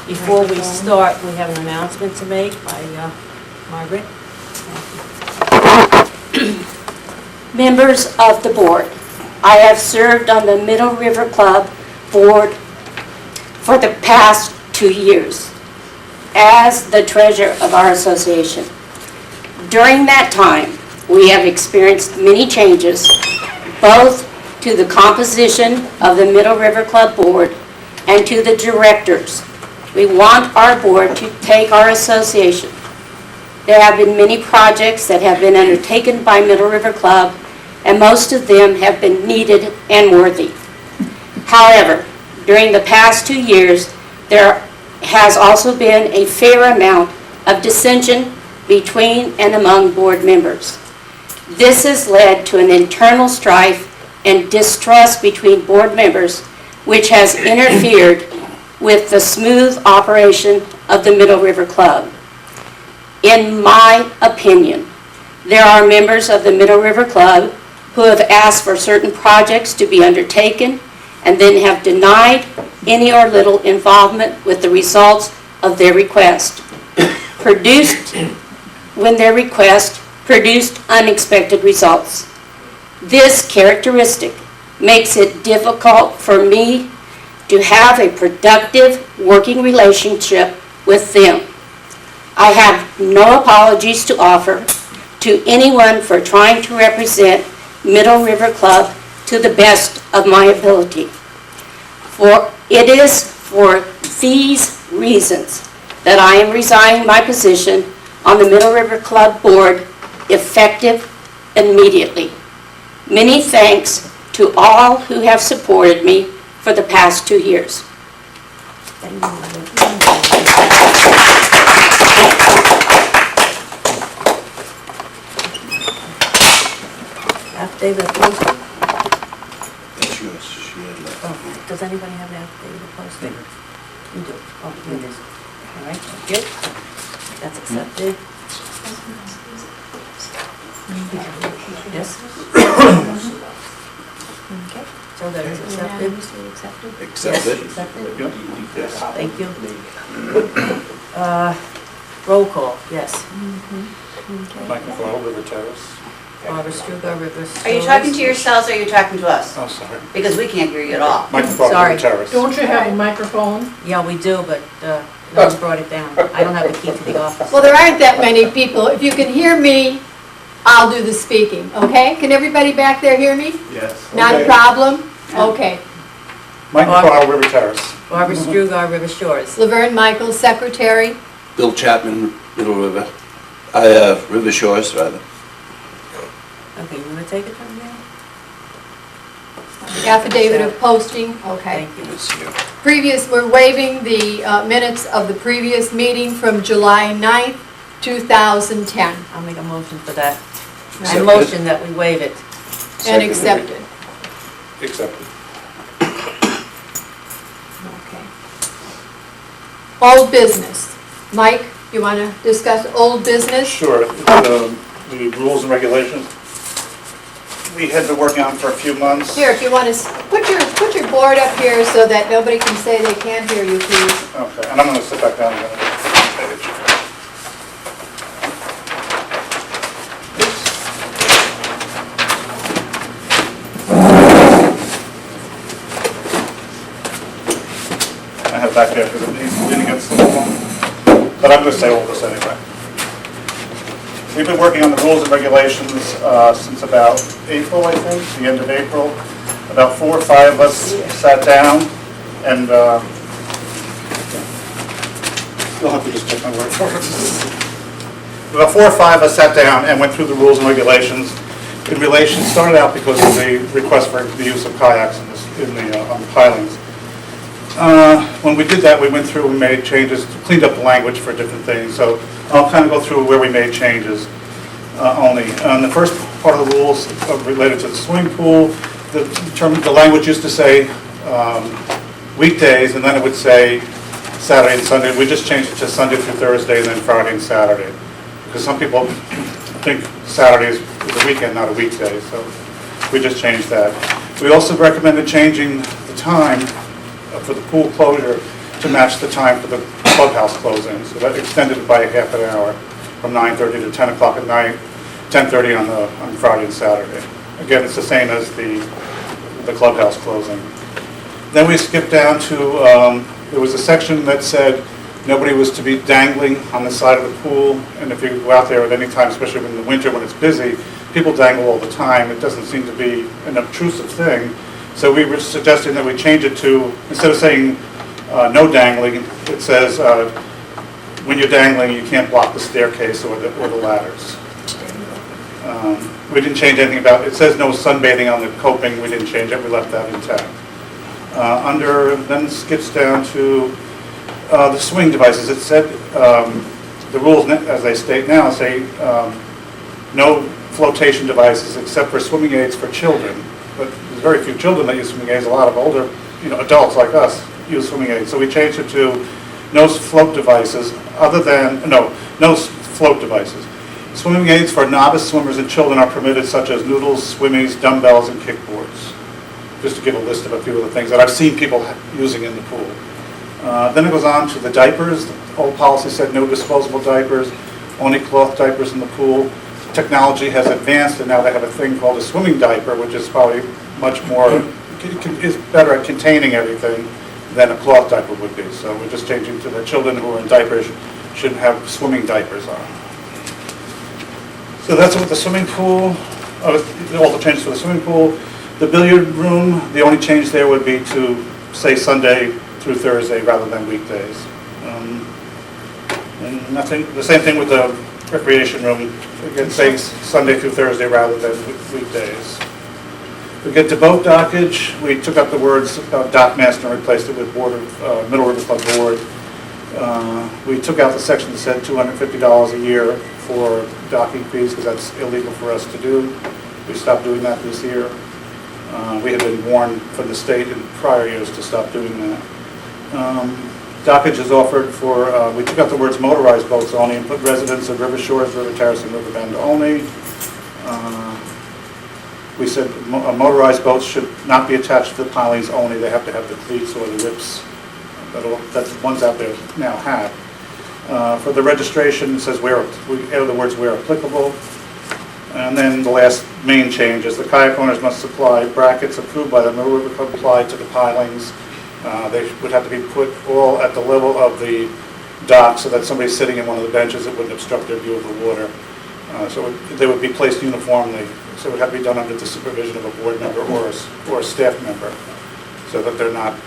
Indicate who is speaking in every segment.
Speaker 1: Before we start, we have an announcement to make by Margaret.
Speaker 2: Members of the board, I have served on the Middle River Club board for the past 2 years as the treasurer of our association. During that time, we have experienced many changes, both to the composition of the Middle River Club board and to the directors. We want our board to take our association. There have been many projects that have been undertaken by Middle River Club, and most of them have been needed and worthy. However, during the past 2 years, there has also been a fair amount of dissension between and among board members. This has led to an internal strife and distrust between board members, which has interfered with the smooth operation of the Middle River Club. In my opinion, there are members of the Middle River Club who have asked for certain projects to be undertaken and then have denied any or little involvement with the results of their request. When their request produced unexpected results. This characteristic makes it difficult for me to have a productive working relationship with them. I have no apologies to offer to anyone for trying to represent Middle River Club to the best of my ability. For it is for these reasons that I am resigning my position on the Middle River Club board effective immediately. Many thanks to all who have supported me for the past 2 years.
Speaker 1: Affidavit of posting.
Speaker 3: That's yours. She had left.
Speaker 1: Oh, does anybody have an affidavit of posting? You do. Oh, here it is. All right, good. That's accepted. Yes. Okay, so that is accepted.
Speaker 3: Accept it.
Speaker 1: Yes, accepted.
Speaker 3: Yes.
Speaker 1: Thank you. Roll call, yes.
Speaker 4: Mike McFarland, River Terrace.
Speaker 1: Barbara Strugar, River
Speaker 5: Are you talking to yourselves or are you talking to us?
Speaker 4: Oh, sorry.
Speaker 5: Because we can't hear you at all.
Speaker 4: Mike McFarland,
Speaker 1: Sorry.
Speaker 4: River Terrace.
Speaker 6: Don't you have a microphone?
Speaker 1: Yeah, we do, but no one brought it down. I don't have the key to the office.
Speaker 6: Well, there aren't that many people. If you can hear me, I'll do the speaking, okay? Can everybody back there hear me?
Speaker 4: Yes.
Speaker 6: Not a problem? Okay.
Speaker 4: Mike McFarland, River Terrace.
Speaker 1: Barbara Strugar, River Shores.
Speaker 6: Laverne Michaels, secretary.
Speaker 3: Bill Chapman, Middle River. River Shores, rather.
Speaker 1: Okay, you want to take it from there?
Speaker 6: Affidavit of posting, okay.
Speaker 1: Thank you.
Speaker 3: It's here.
Speaker 6: We're waiving the minutes of the previous meeting from July 9th, 2010,
Speaker 1: I'll make a motion for that. I
Speaker 3: Accepted.
Speaker 1: motion that we waive it.
Speaker 6: and
Speaker 3: Seconded.
Speaker 6: accepted.
Speaker 4: Accepted.
Speaker 6: Okay. Old business. Mike, you want to discuss old business?
Speaker 4: Sure. The rules and regulations we had been working on for a few months.
Speaker 6: Here, if you want to put your board up here so that nobody can say they can't hear you, please.
Speaker 4: Okay, and I'm going to sit back down again. I have back there because it's leaning against the wall, but I'm going to say all this anyway. We've been working on the rules and regulations since about April, I think, the end of April. About 4 or 5 of us sat down and you'll have to just take my word for it. About 4 or 5 of us sat down and went through the rules and regulations. In relation, started out because of the request for the use of kayaks on the pilings. When we did that, we went through and made changes, cleaned up the language for different things. So I'll kind of go through where we made changes only. The first part of the rules related to the swimming pool, the language used to say weekdays, and then it would say Saturday and Sunday. We just changed it to Sunday through Thursday, and then Friday and Saturday. Because some people think Saturday is a weekend, not a weekday, so we just changed that. We also recommended changing the time for the pool closure to match the time for the clubhouse closing. So that extended it by half an hour, from 9:30 to 10 o'clock at night, 10:30 on Friday and Saturday. Again, it's the same as the clubhouse closing. Then we skipped down to, there was a section that said nobody was to be dangling on the side of the pool, and if you go out there at any time, especially in the winter when it's busy, people dangle all the time. It doesn't seem to be an obtrusive thing. So we were suggesting that we change it to, instead of saying no dangling, it says when you're dangling, you can't block the staircase or the ladders. We didn't change anything about, it says no sunbathing on the coping, we didn't change it, we left that intact. Then it skips down to the swing devices. It said, the rules as they state now say no flotation devices except for swimming aids for children. But there's very few children that use swimming aids. A lot of older, adults like us use swimming aids. So we changed it to no float devices no float devices. Swimming aids for novice swimmers and children are permitted, such as noodles, swimmies, dumbbells, and kickboards. Just to give a list of a few of the things that I've seen people using in the pool. Then it goes on to the diapers. The old policy said no disposable diapers, only cloth diapers in the pool. Technology has advanced, and now they have a thing called a swimming diaper, which is probably much more, is better at containing everything than a cloth diaper would be. So we're just changing to the children who are in diapers should have swimming diapers on. So that's with the swimming pool, all the changes for the swimming pool. The billiard room, the only change there would be to say Sunday through Thursday rather than weekdays. And nothing, the same thing with the recreation room, again saying Sunday through Thursday rather than weekdays. We get to boat dockage, we took up the words dockmaster and replaced it with Middle River Club Board. We took out the section that said $250 a year for docking fees because that's illegal for us to do. We stopped doing that this year. We had been warned from the state in prior years to stop doing that. Dockage is offered for, we took out the words motorized boats only and put residents of River Shores, River Terrace, and River Bend only. We said motorized boats should not be attached to the pilings only. They have to have the cleats or the whips that the ones out there now have. For the registration, it says we added the words where applicable. And then the last main change is the kayak owners must supply brackets approved by the Middle River Club applied to the pilings. They would have to be put all at the level of the dock so that somebody sitting in one of the benches, it wouldn't obstruct their view of the water. So they would be placed uniformly. So it would have to be done under the supervision of a board member or a staff member, so that they're not,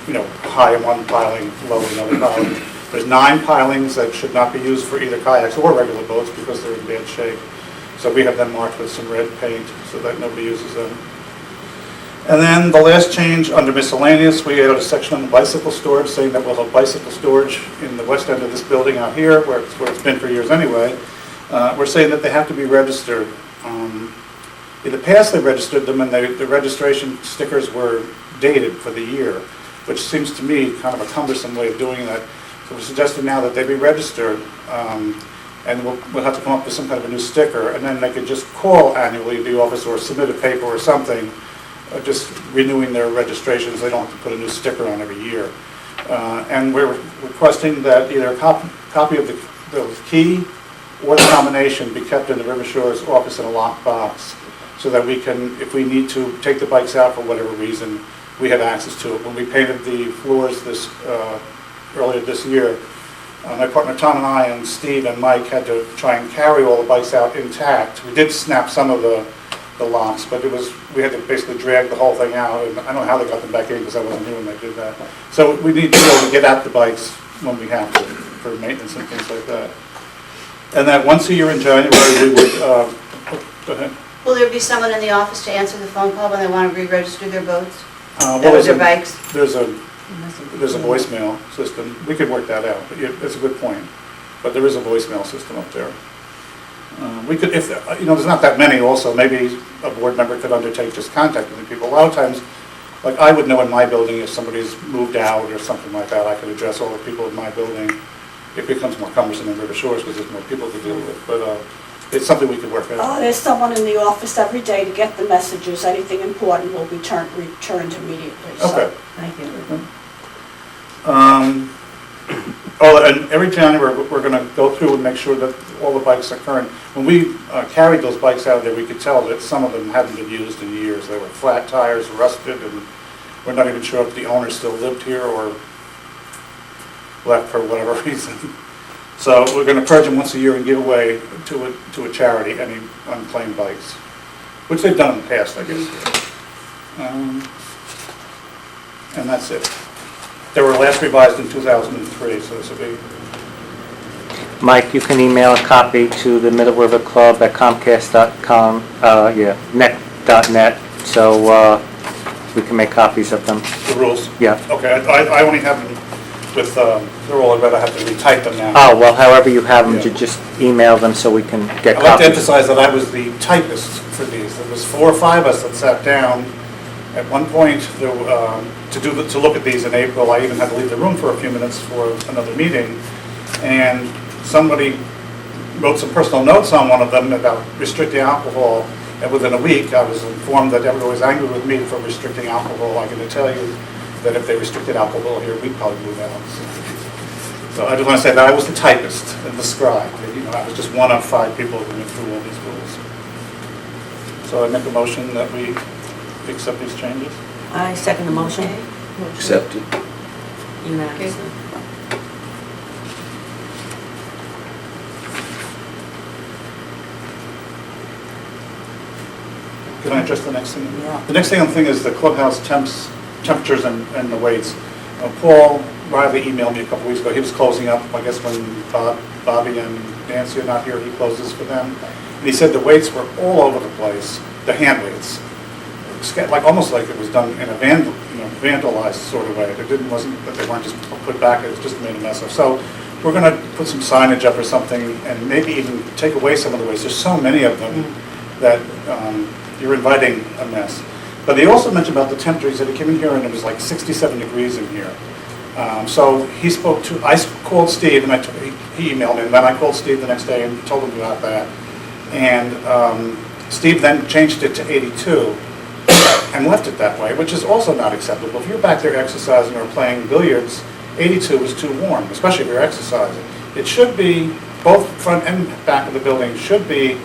Speaker 4: high in one piling, low in another piling. There's 9 pilings that should not be used for either kayaks or regular boats because they're in bad shape. So we have them marked with some red paint so that nobody uses them. And then the last change under miscellaneous, we added a section on the bicycle storage saying that we'll have bicycle storage in the west end of this building out here, where it's been for years anyway. We're saying that they have to be registered. In the past, they registered them, and the registration stickers were dated for the year, which seems to me kind of a cumbersome way of doing that. So we're suggesting now that they be registered, and we'll have to come up with some kind of a new sticker, and then they could just call annually the office or submit a paper or something, just renewing their registrations. They don't have to put a new sticker on every year. And we're requesting that either a copy of the key or the combination be kept in the River Shores office in a locked box, so that we can, if we need to take the bikes out for whatever reason, we have access to it. When we painted the floors earlier this year, my partner Tom and I and Steve and Mike had to try and carry all the bikes out intact. We did snap some of the locks, but we had to basically drag the whole thing out, and I don't know how they got them back in because I wasn't here when they did that. So we need to be able to get at the bikes when we have to, for maintenance and things like that. And that once a year in January, we would, go ahead.
Speaker 5: Will there be someone in the office to answer the phone call when they want to re-register their boats?
Speaker 4: Well,
Speaker 5: Or their bikes?
Speaker 4: There's a voicemail system. We could work that out, but that's a good point. But there is a voicemail system up there. We could, if, there's not that many also, maybe a board member could undertake just contacting the people. A lot of times, like I would know in my building if somebody's moved out or something like that, I could address all the people in my building. It becomes more cumbersome in River Shores because there's more people to deal with, but it's something we could work out.
Speaker 1: There's someone in the office every day to get the messages. Anything important will be returned immediately. So,
Speaker 4: Okay.
Speaker 1: thank you.
Speaker 4: and every January, we're going to go through and make sure that all the bikes are current. When we carried those bikes out of there, we could tell that some of them hadn't been used in years. They were flat tires, rusted, and we're not even sure if the owner still lived here or left for whatever reason. So we're going to purge them once a year and give away to a charity any unclaimed bikes, which they've done in the past, I guess. And that's it. They were last revised in 2003, so this will be,
Speaker 7: Mike, you can email a copy to the Middle River Club at comcast.com, net.net, so we can make copies of them.
Speaker 4: the rules.
Speaker 7: Yeah.
Speaker 4: Okay, I only have them with, they're all, but I have to retype them now.
Speaker 7: Oh, well, however you have them,
Speaker 4: Yeah.
Speaker 7: just email them so we can get
Speaker 4: I'd like to
Speaker 7: copies.
Speaker 4: emphasize that I was the typist for these. There was 4 or 5 of us that sat down at one point to look at these in April. I even had to leave the room for a few minutes for another meeting. And somebody wrote some personal notes on one of them about restricting alcohol. And within a week, I was informed that everybody was angry with me for restricting alcohol. I'm going to tell you that if they restricted alcohol here, we'd probably move out. So I just want to say that I was the typist and the scribe. You know, I was just one of 5 people who went through all these rules. So I make a motion that we accept these changes.
Speaker 1: I second the motion
Speaker 3: Accepted.
Speaker 1: unanimously.
Speaker 4: Can I address the next thing?
Speaker 1: Yeah.
Speaker 4: The next thing I'm thinking is the clubhouse temperatures and the weights. Paul Riley emailed me a couple weeks ago. He was closing up, I guess when Bobby and Nancy are not here, he closes for them. And he said the weights were all over the place, the hand weights. Like, almost like it was done in a vandalized sort of way. Wasn't that they weren't just put back, it was just made a mess of. So we're going to put some signage up or something and maybe even take away some of the weights. There's so many of them that you're inviting a mess. But he also mentioned about the temperatures that he came in here and it was like 67 degrees in here. So he I called Steve and he emailed me, and then I called Steve the next day and told him about that. And Steve then changed it to 82 and left it that way, which is also not acceptable. If you're back there exercising or playing billiards, 82 is too warm, especially if you're exercising. It should be, both front and back of the building should be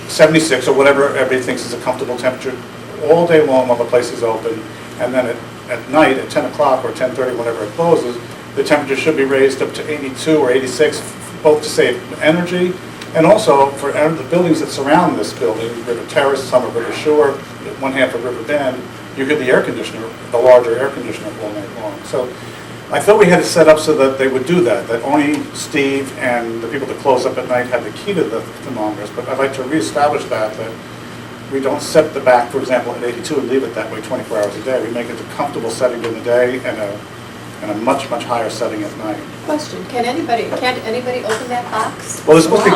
Speaker 4: 76 or whatever everybody thinks is a comfortable temperature all day long while the place is open. And then at night at 10 o'clock or 10:30, whenever it closes, the temperature should be raised up to 82 or 86, both to save energy and also for the buildings that surround this building, River Terrace, some of River Shore, one half of River Bend, you get the air conditioner, the larger air conditioner all night long. So I thought we had it set up so that they would do that only Steve and the people that close up at night had the key to the thermometers. But I'd like to reestablish that we don't set the back, for example, at 82 and leave it that way 24 hours a day. We make it a comfortable setting during the day and a much, much higher setting at night.
Speaker 6: Question, can't anybody open that box?
Speaker 4: Well, it's supposed to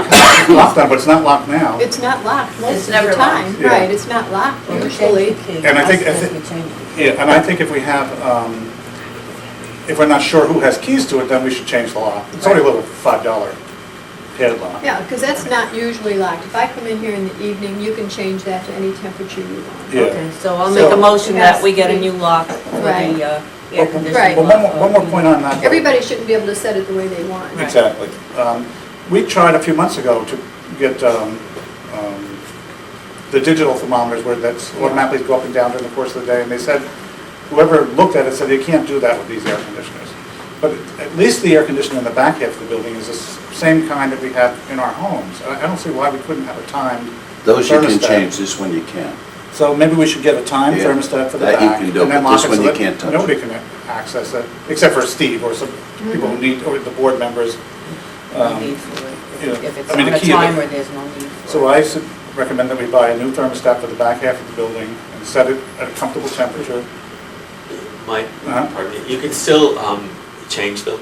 Speaker 4: be locked on, but it's not locked now.
Speaker 6: It's not locked most
Speaker 5: It's
Speaker 6: of
Speaker 5: never
Speaker 6: the time.
Speaker 4: locked. Yeah.
Speaker 6: Right, it's not locked usually.
Speaker 4: And I think if we have, if we're not sure who has keys to it, then we should change the lock. It's only a little $5 padlock.
Speaker 6: Yeah, because that's not usually locked. If I come in here in the evening, you can change that to any temperature you want.
Speaker 4: Yeah.
Speaker 1: Okay, so I'll make a motion that we get a new lock for
Speaker 6: Right.
Speaker 1: the air conditioning.
Speaker 6: Right.
Speaker 4: Well, one more point on that. though.
Speaker 6: Everybody shouldn't be able to set it the way they want.
Speaker 1: Right.
Speaker 4: Exactly. We tried a few months ago to get the digital thermometers where that's automatically go up and down during the course of the day, and they said, whoever looked at it said you can't do that with these air conditioners. But at least the air conditioner in the back half of the building is the same kind that we have in our homes. I don't see why we couldn't have a timed
Speaker 3: Those you can
Speaker 4: thermostat.
Speaker 3: change, this one you can't.
Speaker 4: So maybe we should get a timed
Speaker 3: Yeah,
Speaker 4: thermostat for the
Speaker 3: that you
Speaker 4: back.
Speaker 3: can do,
Speaker 4: and then
Speaker 3: but
Speaker 4: lock
Speaker 3: this
Speaker 4: it
Speaker 3: one
Speaker 4: so
Speaker 3: you
Speaker 4: that
Speaker 3: can't touch.
Speaker 4: Nobody can access it, except for Steve or some people who need, or the board members.
Speaker 1: No need for it.
Speaker 4: yeah.
Speaker 1: If it's
Speaker 4: I mean,
Speaker 1: on
Speaker 4: the
Speaker 1: a
Speaker 4: key of it-
Speaker 1: timer, there's no need for it.
Speaker 4: So I recommend that we buy a new thermostat for the back half of the building and set it at a comfortable temperature.
Speaker 8: Mike,
Speaker 4: Uh-huh.
Speaker 8: pardon me, you can still change them,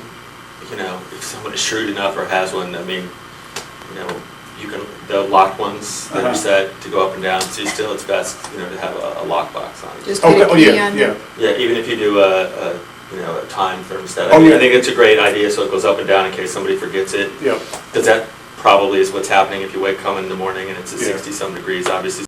Speaker 8: you know, if someone is shrewd enough or has one, I mean, you know, you can, the locked ones that
Speaker 4: Uh-huh.
Speaker 8: are set to go up and down, so you still, it's best, you know, to have a lockbox on it.
Speaker 6: Just get a
Speaker 4: Oh,
Speaker 6: key
Speaker 4: yeah,
Speaker 6: on
Speaker 4: yeah.
Speaker 6: it.
Speaker 8: Yeah, even if you do a time thermostat.
Speaker 4: Oh, yeah.
Speaker 8: I think it's a great idea, so it goes up and down in case somebody forgets it.
Speaker 4: Yeah.
Speaker 8: Because that probably is what's happening if you come in the morning and it's at
Speaker 4: Yeah.
Speaker 8: 60-some degrees. Obviously,